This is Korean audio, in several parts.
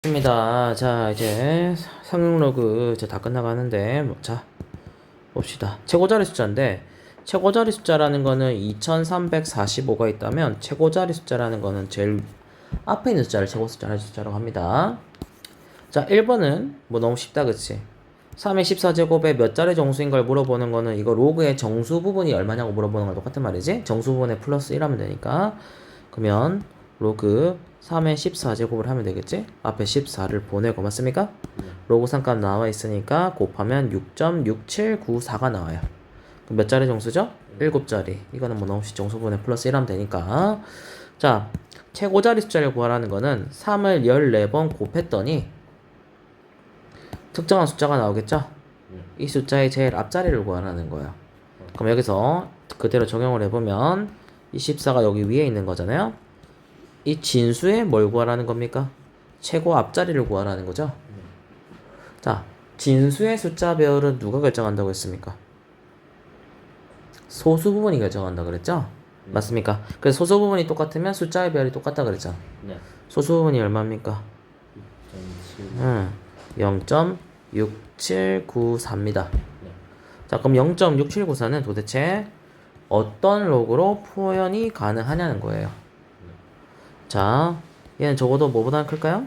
입니다. 자, 이제 상용로그 이제 다 끝나가는데, 자, 봅시다. 최고자리 숫자인데, 최고자리 숫자라는 거는 2345가 있다면, 최고자리 숫자라는 거는 제일 앞에 있는 숫자를 최고자리 숫자라고 합니다. 자, 1번은 뭐 너무 쉽다, 그치? 3의 14제곱에 몇 자리 정수인 걸 물어보는 거는 이거 로그의 정수 부분이 얼마냐고 물어보는 거랑 똑같은 말이지? 정수 부분에 플러스 1 하면 되니까. 그러면 로그 3의 14제곱을 하면 되겠지? 앞에 14를 보내고 맞습니까? 로그 상값 나와 있으니까 곱하면 6.6794가 나와요. 그럼 몇 자리 정수죠? 7자리. 이거는 뭐 너무 정수 부분에 플러스 1 하면 되니까. 자, 최고자리 숫자를 구하라는 거는 3을 14번 곱했더니 특정한 숫자가 나오겠죠? 이 숫자의 제일 앞자리를 구하라는 거예요. 그럼 여기서 그대로 적용을 해보면 24가 여기 위에 있는 거잖아요. 이 진수에 뭘 구하라는 겁니까? 최고 앞자리를 구하라는 거죠. 자, 진수의 숫자 배열은 누가 결정한다고 했습니까? 소수 부분이 결정한다 그랬죠? 맞습니까? 그래서 소수 부분이 똑같으면 숫자의 배열이 똑같다 그랬죠? 네. 소수 부분이 얼마입니까? 0.6794입니다. 자, 그럼 0.6794는 도대체 어떤 로그로 표현이 가능하냐는 거예요. 자, 얘는 적어도 뭐보다 클까요?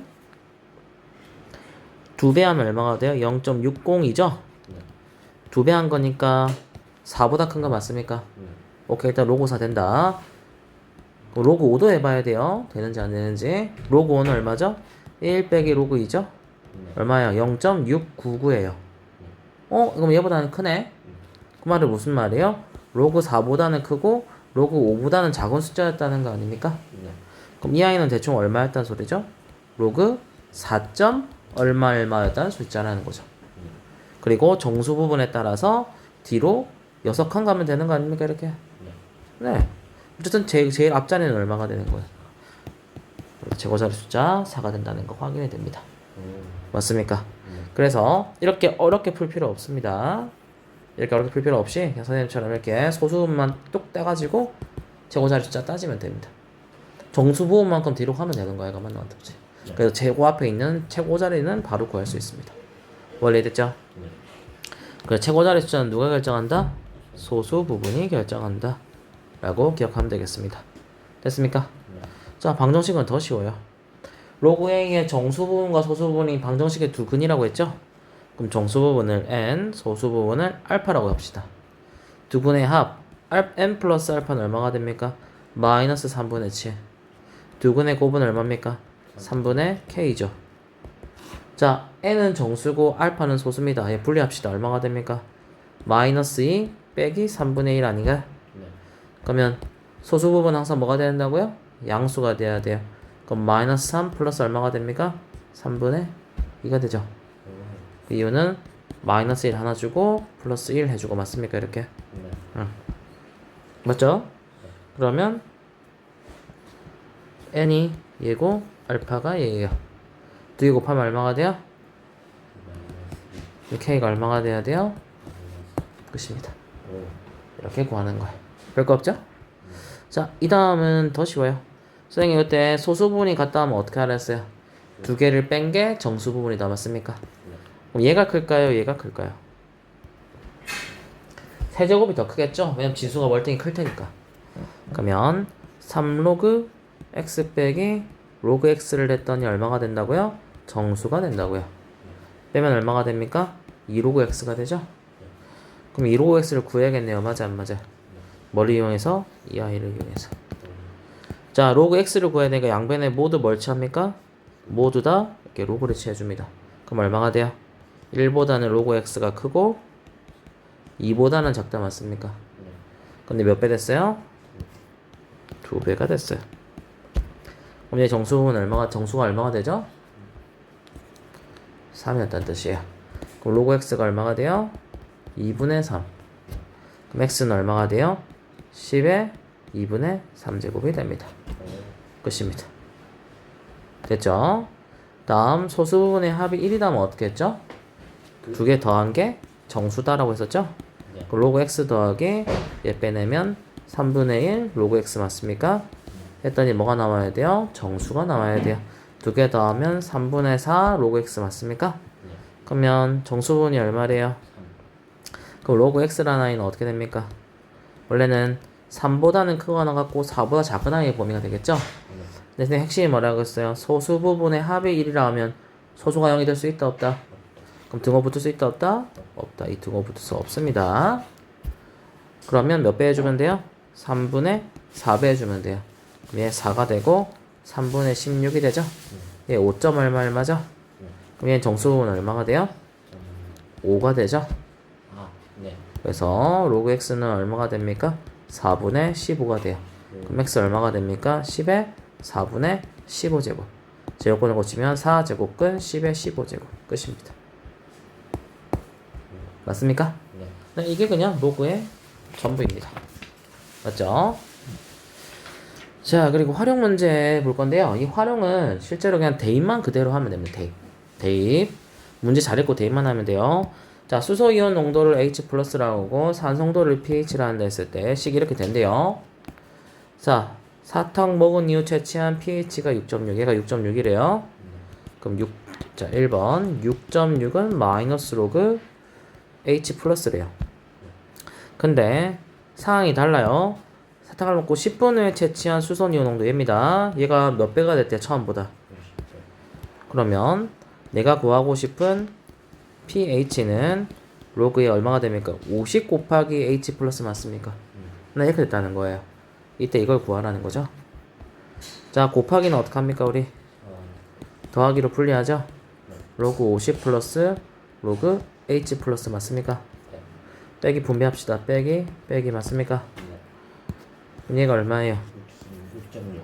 2배 하면 얼마가 돼요? 0.60이죠? 2배 한 거니까 4보다 큰 거 맞습니까? 오케이, 일단 로그 4 된다. 로그 5도 해봐야 돼요. 되는지 안 되는지. 로그 5는 얼마죠? 1 빼기 로그 2죠? 얼마야? 0.699예요. 그럼 얘보다는 크네? 그 말은 무슨 말이에요? 로그 4보다는 크고 로그 5보다는 작은 숫자였다는 거 아닙니까? 그럼 이 아이는 대충 얼마였다는 소리죠? 로그 4. 얼마였다는 숫자라는 거죠. 그리고 정수 부분에 따라서 뒤로 6칸 가면 되는 거 아닙니까? 이렇게. 네. 어쨌든 제일 앞자리는 얼마가 되는 거예요? 최고자리 숫자 4가 된다는 거 확인이 됩니다. 맞습니까? 그래서 이렇게 어렵게 풀 필요 없습니다. 이렇게 어렵게 풀 필요 없이 그냥 선생님처럼 이렇게 소수만 뚝 떼가지고 최고자리 숫자 따지면 됩니다. 정수 부분만큼 뒤로 가면 되는 거야. 이거만 나한테 보지. 그래서 최고 앞에 있는 최고자리는 바로 구할 수 있습니다. 원래 됐죠? 그래서 최고자리 숫자는 누가 결정한다? 소수 부분이 결정한다. 라고 기억하면 되겠습니다. 됐습니까? 자, 방정식은 더 쉬워요. 로그 A의 정수 부분과 소수 부분이 방정식의 두 근이라고 했죠? 그럼 정수 부분을 n, 소수 부분을 알파라고 합시다. 두 근의 합, n 플러스 알파는 얼마가 됩니까? 마이너스 3분의 7. 두 근의 곱은 얼마입니까? 3분의 k죠. 자, n은 정수고 알파는 소수입니다. 얘 분리합시다. 얼마가 됩니까? 마이너스 2 빼기 3분의 1 아닌가? 그러면 소수 부분 항상 뭐가 된다고요? 양수가 돼야 돼요. 그럼 마이너스 3 플러스 얼마가 됩니까? 3분의 2가 되죠. 그 이유는 마이너스 1 하나 주고 플러스 1 해주고 맞습니까? 이렇게. 응. 맞죠? 그러면 n이 얘고 알파가 얘예요. 2개 곱하면 얼마가 돼요? k가 얼마가 돼야 돼요? 끝입니다. 이렇게 구하는 거예요. 별거 없죠? 자, 이 다음은 더 쉬워요. 선생님 이때 소수 부분이 같다 하면 어떻게 하라 했어요? 두 개를 뺀 게 정수 부분이다 맞습니까? 그럼 얘가 클까요? 얘가 클까요? 세제곱이 더 크겠죠? 왜냐면 진수가 월등히 클 테니까. 그러면 3로그 x 빼기 로그 x를 했더니 얼마가 된다고요? 정수가 된다고요. 빼면 얼마가 됩니까? 2로그 x가 되죠? 그럼 2로그 x를 구해야겠네요. 맞아 안 맞아? 뭘 이용해서? 이 아이를 이용해서. 자, 로그 x를 구해야 되니까 양변에 모두 뭘 취합니까? 모두 다 이렇게 로그를 취해줍니다. 그럼 얼마가 돼요? 1보다는 로그 x가 크고 2보다는 작다 맞습니까? 근데 몇 배 됐어요? 2배가 됐어요. 그럼 얘 정수가 얼마가 되죠? 3이었다는 뜻이에요. 그럼 로그 x가 얼마가 돼요? 2분의 3. 그럼 x는 얼마가 돼요? 10의 2분의 3제곱이 됩니다. 끝입니다. 됐죠? 다음 소수 부분의 합이 1이다면 어떻게 했죠? 두 개 더한 게 정수다라고 했었죠? 그 로그 x 더하기 얘 빼내면 3분의 1 로그 x 맞습니까? 했더니 뭐가 나와야 돼요? 정수가 나와야 돼요. 두 개 더하면 3분의 4 로그 x 맞습니까? 네. 그러면 정수분이 얼마래요? 3. 그럼 로그 x라는 아이는 어떻게 됩니까? 원래는 3보다는 크거나 같고 4보다 작은 아이의 범위가 되겠죠? 네. 근데 핵심이 뭐라고 했어요? 소수 부분의 합이 1이라 하면 소수가 0이 될 수 있다 없다? 그럼 등호 붙을 수 있다 없다? 없다. 이 등호 붙을 수 없습니다. 그러면 몇 배 해주면 돼요? 3분의 4배 해주면 돼요. 그럼 얘 4가 되고 3분의 16이 되죠? 얘 5점 얼마죠? 네. 그럼 얘 정수분 얼마가 돼요? 5가 되죠? 아, 네. 그래서 로그 x는 얼마가 됩니까? 4분의 15가 돼요. 그럼 x 얼마가 됩니까? 10의 4분의 15제곱. 제곱권을 고치면 4제곱근 10의 15제곱. 끝입니다. 맞습니까? 네. 네, 이게 그냥 로그의 전부입니다. 맞죠? 자, 그리고 활용 문제 볼 건데요. 이 활용은 실제로 그냥 대입만 그대로 하면 됩니다. 대입. 문제 잘했고 대입만 하면 돼요. 자, 수소이온 농도를 H 플러스라고 하고 산성도를 pH라 한다 했을 때 식 이렇게 된대요. 자, 사탕 먹은 이후 채취한 pH가 6.6, 얘가 6.6이래요. 그럼 1번 6.6은 마이너스 로그 H 플러스래요. 근데 상황이 달라요. 사탕을 먹고 10분 후에 채취한 수소이온 농도 얘입니다. 얘가 몇 배가 됐대요, 처음보다. 그러면 내가 구하고 싶은 pH는 로그에 얼마가 됩니까? 50 곱하기 H 플러스 맞습니까? 네, 이렇게 됐다는 거예요. 이때 이걸 구하라는 거죠. 자, 곱하기는 어떻게 합니까, 우리? 더하기로 분리하죠? 로그 50 플러스 로그 H 플러스 맞습니까? 빼기 분배합시다. 빼기 맞습니까? 얘가 얼마예요? 6.6.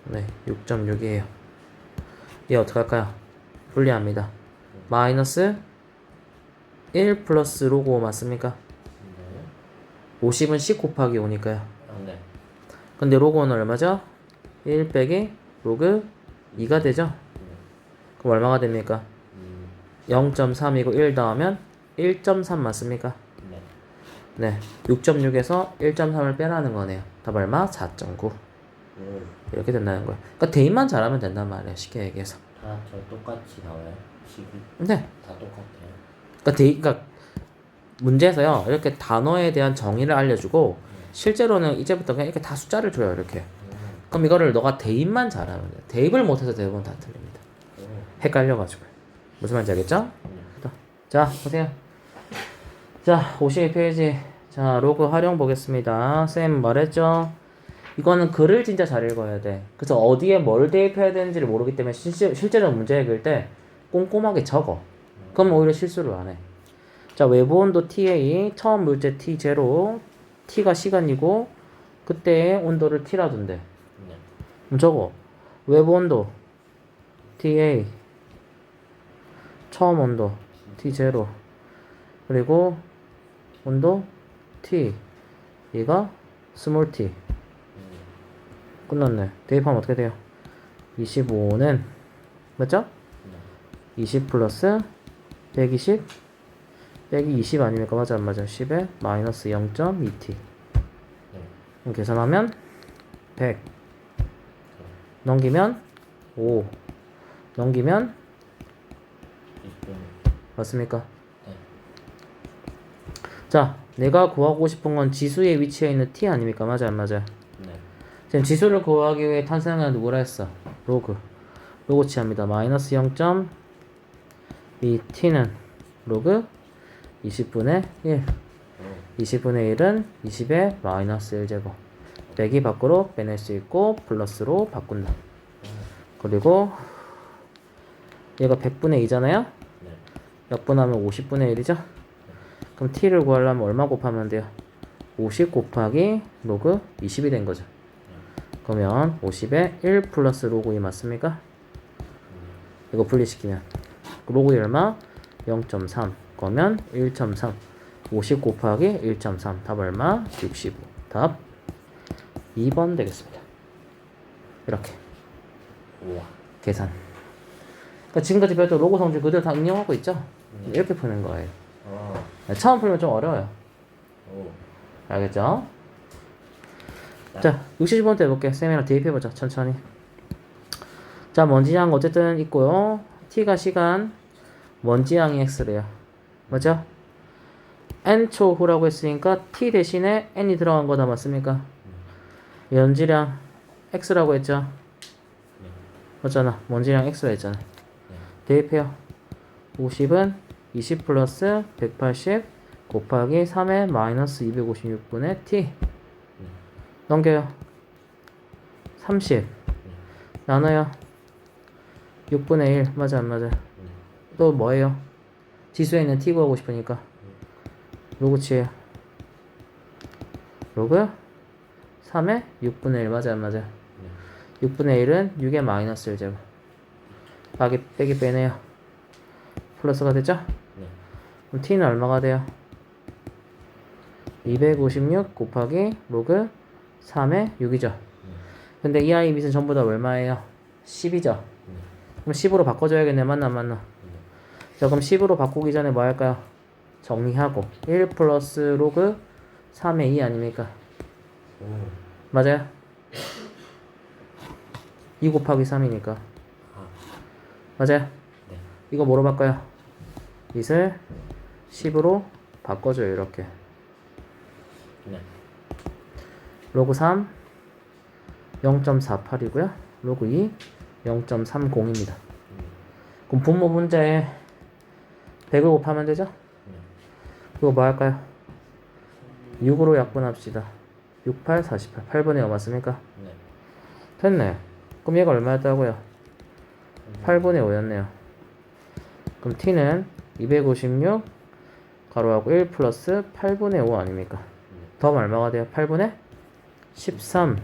네, 6.6이에요. 얘 어떻게 할까요? 분리합니다. 마이너스 1 플러스 로그 5 맞습니까? 네. 50은 10 곱하기 5니까요. 네. 근데 로그 5는 얼마죠? 1 빼기 로그 2가 되죠? 그럼 얼마가 됩니까? 0.3이고 1 더하면 1.3 맞습니까? 네. 네, 6.6에서 1.3을 빼라는 거네요. 답 얼마? 4.9. 이렇게 된다는 거예요. 그러니까 대입만 잘하면 된단 말이에요. 쉽게 얘기해서. 다 저 똑같이 나와요? 식이? 네. 다 똑같아요? 그러니까 문제에서요. 이렇게 단어에 대한 정의를 알려주고 실제로는 이제부터 그냥 이렇게 다 숫자를 줘요. 이렇게. 그럼 이거를 너가 대입만 잘하면 돼. 대입을 못해서 대부분 다 틀립니다. 헷갈려가지고. 무슨 말인지 알겠죠? 자, 보세요. 자, 52페이지. 자, 로그 활용 보겠습니다. 쌤 말했죠? 이거는 글을 진짜 잘 읽어야 돼. 그래서 어디에 뭘 대입해야 되는지를 모르기 때문에 실제로 문제 읽을 때 꼼꼼하게 적어. 그럼 오히려 실수를 안 해. 자, 외부 온도 TA, 처음 물질 T0, T가 시간이고 그때의 온도를 T라 둔대. 네. 그럼 적어. 외부 온도 TA, 처음 온도 T0, 그리고 온도 T, 얘가 스몰 t. 끝났네. 대입하면 어떻게 돼요? 25는 맞죠? 20 플러스 120 빼기 20 아닙니까? 맞아 안 맞아? 10에 마이너스 0.2t. 그럼 계산하면 100 넘기면 5 넘기면 20분. 맞습니까? 네. 자, 내가 구하고 싶은 건 지수의 위치에 있는 t 아닙니까? 맞아 안 맞아? 네. 지금 지수를 구하기 위해 탄생한 누구라 했어? 로그 취합니다. 마이너스 0. 이 t는 로그 20분의 1. 20분의 1은 20의 마이너스 1제곱. 빼기 밖으로 빼낼 수 있고 플러스로 바꾼다. 그리고 얘가 100분의 2잖아요? 네. 역분하면 50분의 1이죠? 그럼 t를 구하려면 얼마 곱하면 돼요? 50 곱하기 로그 20이 된 거죠. 그러면 50에 1 플러스 로그 2 맞습니까? 이거 분리시키면 로그 2 얼마? 0.3. 그러면 1.3. 50 곱하기 1.3. 답 얼마? 65. 답 2번 되겠습니다. 이렇게 우와. 계산. 그러니까 지금까지 배웠던 로그 성질 그대로 다 응용하고 있죠? 이렇게 푸는 거예요. 처음 풀면 좀 어려워요. 오. 알겠죠? 자, 60번째 해볼게. 쌤이랑 대입해보자. 천천히. 자, 먼지양 어쨌든 있고요. t가 시간, 먼지양이 x래요. 맞죠? n초 후라고 했으니까 t 대신에 n이 들어간 거다 맞습니까? 연지량 x라고 했죠? 네. 맞잖아. 먼지량 x라 했잖아. 네. 대입해요. 50은 20 플러스 180 곱하기 3의 마이너스 256분의 t. 넘겨요. 30 나눠요. 6분의 1 맞아 안 맞아? 또 뭐예요? 지수에 있는 t 구하고 싶으니까 로그 치에요. 로그 3의 6분의 1 맞아 안 맞아? 6분의 1은 6의 마이너스 1제곱 빼기 빼네요. 플러스가 됐죠? 네. 그럼 t는 얼마가 돼요? 256 곱하기 로그 3의 6이죠. 근데 이 아이 밑은 전부 다 얼마예요? 10이죠. 그럼 10으로 바꿔줘야겠네. 맞나 안 맞나? 자, 그럼 10으로 바꾸기 전에 뭐 할까요? 정리하고 1 플러스 로그 3의 2 아닙니까? 오. 맞아요? 2 곱하기 3이니까 아. 맞아요? 네. 이거 뭐로 바꿔요? it을 10으로 바꿔줘요. 이렇게 네. 로그 3 0.48이고요 로그 2 0.30입니다. 그럼 분모 문제에 100을 곱하면 되죠? 그리고 뭐 할까요? 6으로 약분합시다. 6, 8, 48 8분의 5 맞습니까? 네. 됐네. 그럼 얘가 얼마였다고요? 8분의 5였네요. 그럼 t는 256 가로하고 1 플러스 8분의 5 아닙니까? 더하면 얼마가 돼요? 8분의 13.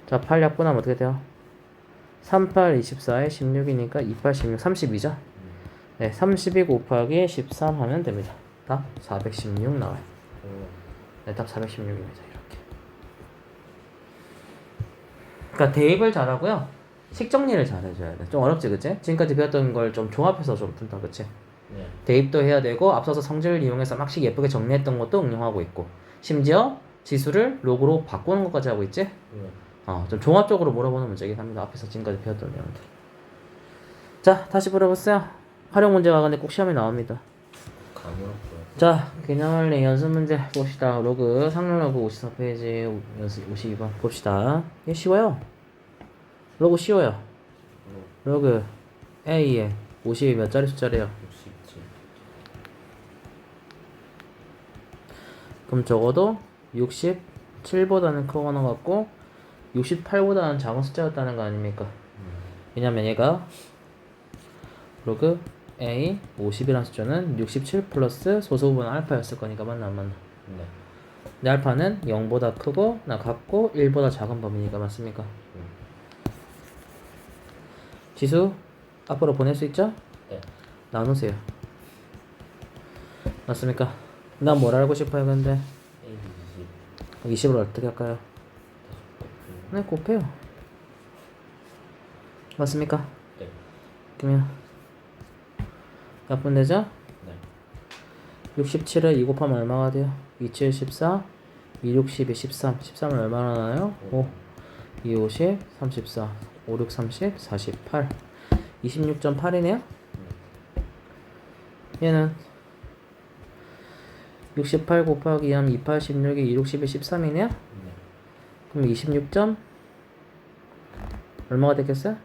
자, 8 약분하면 어떻게 돼요? 3, 8, 24에 16이니까 2, 8, 16, 32죠? 네, 32 곱하기 13 하면 됩니다. 답 416 나와요. 네, 답 416입니다. 이렇게. 그러니까 대입을 잘하고요. 식 정리를 잘 해줘야 돼. 좀 어렵지, 그치? 지금까지 배웠던 걸 좀 종합해서 좀 푼다, 그치? 네. 대입도 해야 되고 앞서서 성질을 이용해서 막씩 예쁘게 정리했던 것도 응용하고 있고 심지어 지수를 로그로 바꾸는 것까지 하고 있지? 네. 좀 종합적으로 물어보는 문제이긴 합니다. 앞에서 지금까지 배웠던 내용들. 자, 다시 물어보세요. 활용 문제가 근데 꼭 시험에 나옵니다. 가물었고요. 자, 개념원리 연습 문제 봅시다. 로그 상용 로그 54페이지 연습 52번 봅시다. 이게 쉬워요. 로그 쉬워요. 로그 A에 50이 몇 자리 숫자래요? 67. 그럼 적어도 67보다는 크거나 같고 68보다는 작은 숫자였다는 거 아닙니까? 왜냐면 얘가 로그 A 50이라는 숫자는 67 플러스 소수부분 알파였을 거니까 맞나 안 맞나? 네. 근데 알파는 0보다 크고 나 같고 1보다 작은 범위니까 맞습니까? 지수 앞으로 보낼 수 있죠? 네. 나누세요. 맞습니까? 난 뭘 알고 싶어요 근데? A 20. 20으로 어떻게 할까요? 네, 곱해요. 맞습니까? 네. 그러면 약분되죠? 네. 67에 2 곱하면 얼마가 돼요? 27, 14, 2, 60에 13. 13은 얼마나 나요? 5, 2, 50, 34, 5, 6, 30, 48. 26.8이네요? 얘는 68 곱하기 2하면 28, 16에 2, 60에 13이네요? 네. 그럼 26점 얼마가 됐겠어요?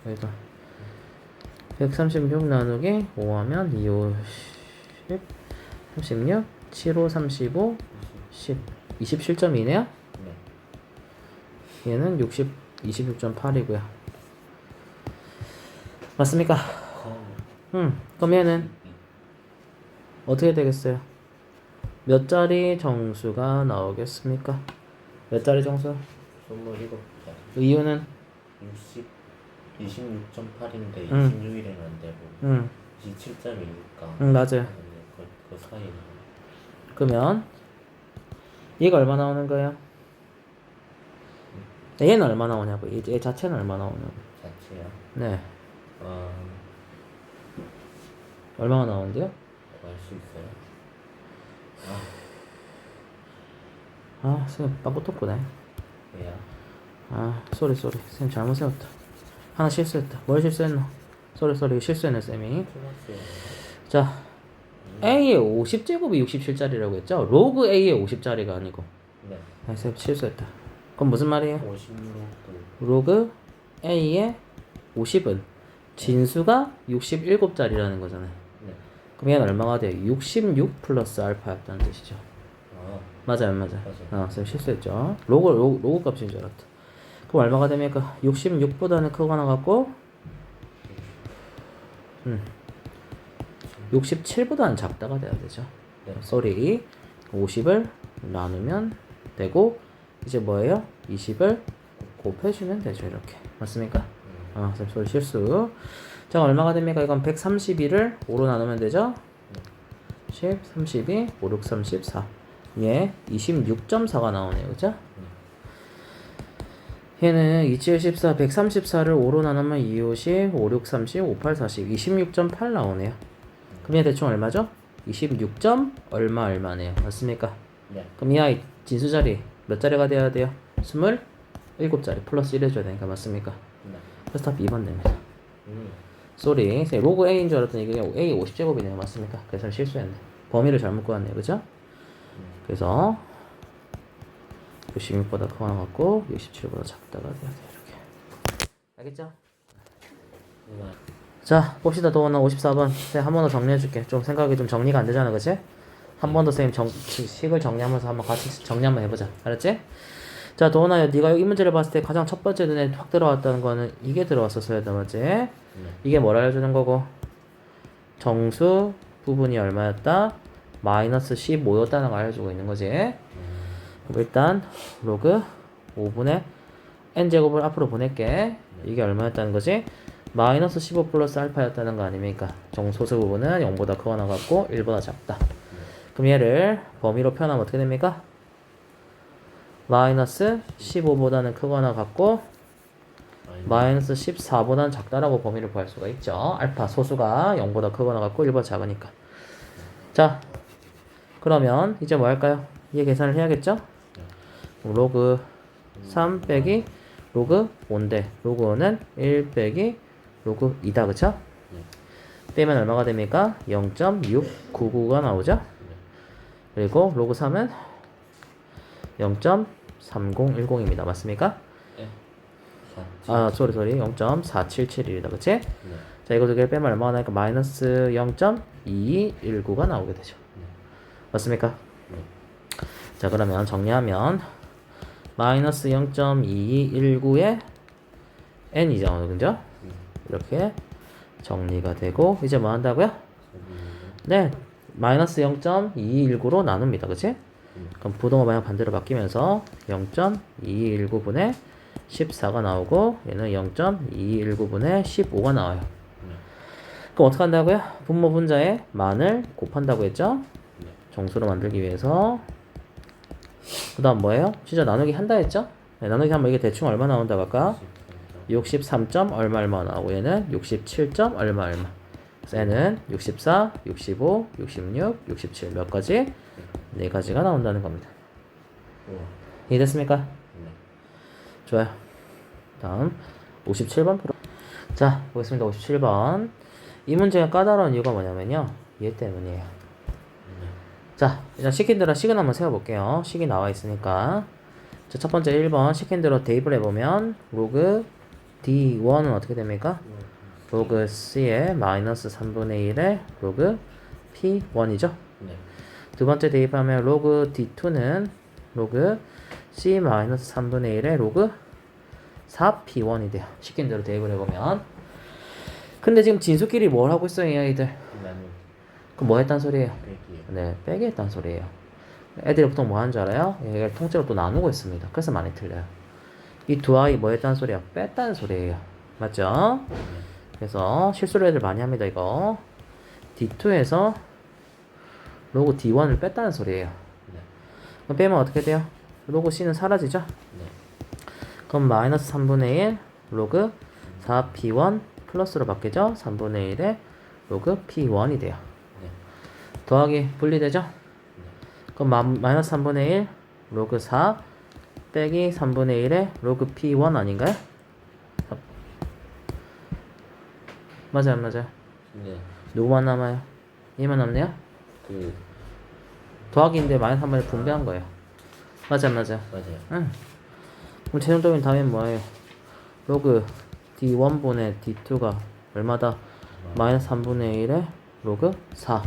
여기가 136 나누기 5 하면 2, 5, 10, 36, 7, 5, 35, 10 27.2네요? 네. 얘는 26.8이고요 맞습니까? 그럼 얘는 어떻게 되겠어요? 몇 자리 정수가 나오겠습니까? 몇 자리 정수? 27자. 그 이유는 26.8인데 응. 26일은 안 되고 27.2니까 맞아요. 그 사이에 그러면 얘가 얼마 나오는 거예요? 얘는 얼마 나오냐고. 얘 자체는 얼마 나오냐고. 자체야. 네. 아, 얼마가 나오는데요? 알 수 있어요? 선생님 빵꾸 떴구네. 왜야? 아, 쏘리. 쌤 잘못 세웠다. 하나 실수했다. 뭘 실수했노? 쏘리. 실수했네, 쌤이. 플러스 자, A의 50제곱이 67짜리라고 했죠? 로그 A의 50짜리가 아니고. 네. 아, 쌤 실수했다. 그럼 무슨 말이에요? 56도 로그 A의 50은 진수가 67짜리라는 거잖아요. 네. 그럼 얘는 얼마가 돼요? 66 플러스 알파였다는 뜻이죠. 아 맞아요. 맞아요. 쌤 실수했죠. 로그 값인 줄 알았다. 그럼 얼마가 됩니까? 66보다는 크거나 같고 67보다는 작다가 돼야 되죠. 네. 쏘리 50을 나누면 되고 이제 뭐예요? 20을 곱해주면 되죠. 이렇게 맞습니까? 쌤 쏘리 실수. 자, 얼마가 됩니까? 이건 132를 5로 나누면 되죠? 10, 32, 5, 6, 34. 예, 26.4가 나오네요. 그죠? 얘는 27, 14, 134를 5로 나누면 2, 50, 5, 6, 30, 5, 8, 40, 26.8 나오네요. 그럼 얘 대충 얼마죠? 26. 얼마네요. 맞습니까? 네. 그럼 이 아이 진수 자리 몇 자리가 돼야 돼요? 27자리 플러스 1 해줘야 되니까 맞습니까? 네. 그래서 답 2번 됩니다. 쏘리. 로그 A인 줄 알았더니 이게 A 50제곱이네요. 맞습니까? 그래서 실수했네. 범위를 잘못 구했네요. 그죠? 그래서 66보다 크거나 같고 67보다 작다가 돼야 돼요. 이렇게. 알겠죠? 네. 자, 봅시다. 도원아 54번. 한 번 더 정리해줄게. 좀 생각이 좀 정리가 안 되잖아. 그치? 한 번 더 선생님 식을 정리하면서 한번 같이 정리 한번 해보자. 알았지? 자, 도원아, 네가 이 문제를 봤을 때 가장 첫 번째 눈에 확 들어왔다는 거는 이게 들어왔었어야 돼. 맞지? 이게 뭘 알려주는 거고? 정수 부분이 얼마였다? 마이너스 15였다는 걸 알려주고 있는 거지. 그럼 일단 로그 5분의 n제곱을 앞으로 보낼게. 이게 얼마였다는 거지? 마이너스 15 플러스 알파였다는 거 아닙니까? 정소수 부분은 0보다 크거나 같고 1보다 작다. 그럼 얘를 범위로 표현하면 어떻게 됩니까? 마이너스 15보다는 크거나 같고 마이너스 14보다는 작다라고 범위를 구할 수가 있죠. 알파 소수가 0보다 크거나 같고 1보다 작으니까. 자, 그러면 이제 뭐 할까요? 얘 계산을 해야겠죠? 로그 3 빼기 로그 5인데 로그 5는 1 빼기 로그 2다. 그쵸? 빼면 얼마가 됩니까? 0.699가 나오죠? 그리고 로그 3은 0.3010입니다. 맞습니까? 네. 아, 쏘리 0.4771이다. 그치? 자, 이거 두 개를 빼면 얼마가 나니까 마이너스 0.2219가 나오게 되죠. 맞습니까? 자, 그러면 정리하면 마이너스 0.2219의 n이죠. 그죠? 이렇게 정리가 되고 이제 뭐 한다고요? 네, 마이너스 0.2219로 나눕니다. 그치? 그럼 부동호 방향 반대로 바뀌면서 0.2219분의 14가 나오고 얘는 0.2219분의 15가 나와요. 그럼 어떻게 한다고요? 분모 분자의 만을 곱한다고 했죠? 정수로 만들기 위해서. 그 다음 뭐예요? 진짜 나누기 한다 했죠? 네, 나누기 하면 이게 대충 얼마 나온다고 할까? 63. 얼마 나오고 얘는 67. 얼마. 그래서 얘는 64, 65, 66, 67 몇 가지? 4가지가 나온다는 겁니다. 이해됐습니까? 좋아요. 다음 57번 풀어. 자, 보겠습니다. 57번. 이 문제가 까다로운 이유가 뭐냐면요. 얘 때문이에요. 자, 일단 시킨 대로 식은 한번 세워볼게요. 식이 나와 있으니까. 자, 첫 번째 1번 시킨 대로 대입을 해보면 로그 D1은 어떻게 됩니까? 로그 C의 마이너스 3분의 1의 로그 P1이죠? 두 번째 대입하면 로그 D2는 로그 C 마이너스 3분의 1의 로그 4P1이 돼요. 시킨 대로 대입을 해보면. 근데 지금 진수끼리 뭘 하고 있어요, 이 아이들? 그럼 뭐 했단 소리예요? 네, 빼기 했단 소리예요. 애들이 보통 뭐 하는 줄 알아요? 얘를 통째로 또 나누고 있습니다. 그래서 많이 틀려요. 이 두 아이 뭐 했단 소리야? 뺐다는 소리예요. 맞죠? 그래서 실수를 애들 많이 합니다, 이거. D2에서 로그 D1을 뺐다는 소리예요. 그럼 빼면 어떻게 돼요? 로그 C는 사라지죠? 그럼 마이너스 3분의 1 로그 4P1 플러스로 바뀌죠? 3분의 1의 로그 P1이 돼요. 더하기 분리되죠? 그럼 마이너스 3분의 1 로그 4 빼기 3분의 1의 로그 P1 아닌가요? 맞아요, 안 맞아요? 네. 누구만 남아요? 얘만 남네요? 그 더하기인데 마이너스 3분의 분배한 거예요. 맞아, 안 맞아? 맞아요. 응. 그럼 최종적인 답은 뭐예요? 로그 D1분의 D2가 얼마다? 마이너스 3분의 1의 로그 4.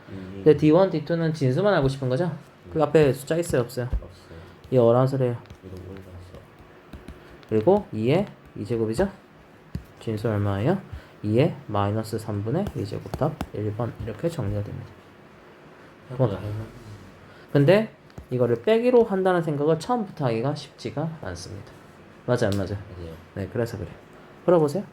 근데 D1, D2는 진수만 알고 싶은 거죠? 그 앞에 숫자 있어요, 없어요? 없어요. 이 어란소리예요. 이거 올라서. 그리고 2의 2제곱이죠? 진수 얼마예요? 2의 마이너스 3분의 2제곱 답 1번 이렇게 정리가 됩니다. 해보자 할만. 근데 이거를 빼기로 한다는 생각을 처음부터 하기가 쉽지가 않습니다. 맞아 안 맞아? 맞아요. 네, 그래서 그래요. 풀어보세요.